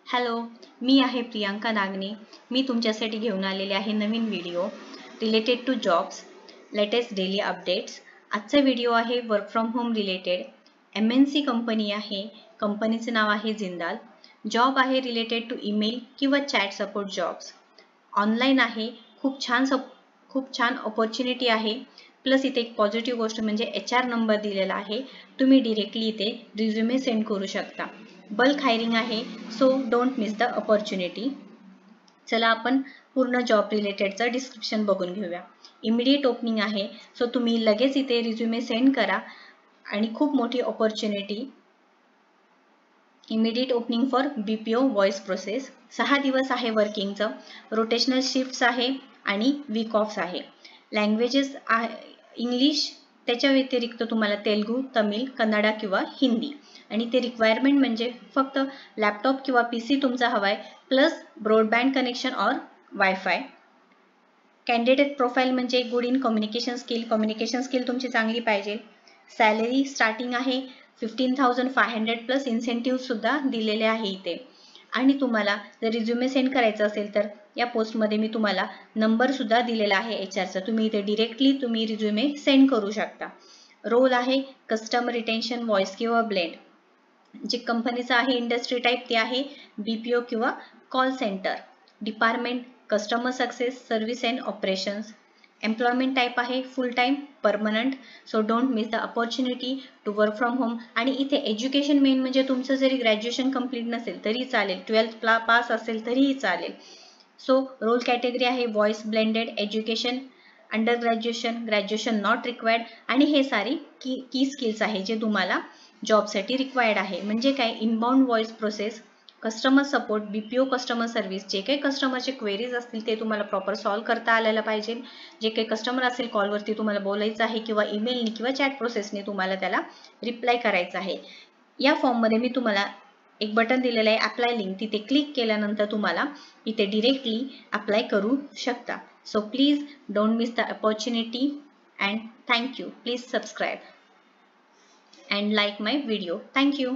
Hello, मी आहे प्रियांका नागने. मी तुमच्यासाठी घेऊन आलेले आहे नवीन video related to jobs, latest daily updates. आजचा व्हिडिओ आहे work from home related. MNC company आहे. कंपनीचं नाव आहे जिंदाल. जॉब आहे रिलेटेड टू ईमेल किंवा चॅट सपोर्ट जॉब्स. ऑनलाईन आहे. खूप छान ऑपॉर्च्युनिटी आहे. प्लस इथे एक पॉझिटिव्ह गोष्ट म्हणजे HR नंबर दिलेला आहे. तुम्ही डिरेक्टली इथे रिझ्युमे सेंड करू शकता. बल्क हायरिंग आहे, so don't miss the opportunity. चला आपण पूर्ण जॉब रिलेटेडचं डिस्क्रिप्शन बघून घेऊया. इमिडिएट ओपनिंग आहे, सो तुम्ही लगेच इथे रिझ्युमे सेंड करा आणि खूप मोठी opportunity. Immediate opening for BPO voice process. 6 दिवस आहे वर्किंगचं. रोटेशनल शिफ्ट्स आहे आणि वीक ऑफ्स आहे. लँग्वेजेस इंग्लिश, त्याच्या व्यतिरिक्त तुम्हाला तेलुगू, तमिळ, कन्नडा किंवा हिंदी. आणि ते रिक्वायरमेंट म्हणजे फक्त लॅपटॉप किंवा PC तुमचा हवाय प्लस ब्रॉडबँड कनेक्शन और वायफाय. कॅन्डिडेट प्रोफाईल म्हणजे गुड इन कम्युनिकेशन स्किल तुमची चांगली पाहिजे. सॅलरी स्टार्टिंग आहे 15,500 प्लस इन्सेंटिव्ह सुद्धा दिलेले आहे इथे. आणि तुम्हाला जर रिझ्युमे सेंड करायचं असेल तर या पोस्टमध्ये मी तुम्हाला नंबर सुद्धा दिलेला आहे HRचा. तुम्ही इथे डिरेक्टली तुम्ही रिझ्युमे सेंड करू शकता. रोल आहे कस्टमर रिटेन्शन व्हॉइस किंवा ब्लेंड. जे कंपनीचं आहे इंडस्ट्री टाईप ते आहे BPO किंवा call centre. Department customer success, service and operations. Employment type आहे full time permanent. So don't miss the opportunity to work from home. आणि इथे एज्युकेशन मेन म्हणजे तुमचं जरी ग्रॅज्युएशन कंप्लीट नसेल तरी चालेल, 12th पास असेल तरीही चालेल. सो रोल कॅटेगरी आहे voice blended education, under graduation not required. आणि हे सारी की स्किल्स आहे जे तुम्हाला जॉबसाठी रिक्वायर्ड आहे. म्हणजे काय, inbound voice process, customer support, BPO customer service. जे काही कस्टमरचे क्वेरीज असतील ते तुम्हाला प्रॉपर सॉल्व्ह करता आलेलं पाहिजे. जे काही कस्टमर असेल कॉलवरती तुम्हाला बोलायचं आहे किंवा ईमेलने किंवा चॅट प्रोसेसने तुम्हाला त्याला रिप्लाय करायचं आहे. या फॉर्ममध्ये मी तुम्हाला एक बटन दिलेलं आहे अप्लाय लिंक, तिथे क्लिक केल्यानंतर तुम्हाला इथे डिरेक्टली अप्लाय करू शकता. So please don't miss the opportunity and thank you. Please subscribe and like my video. Thank you.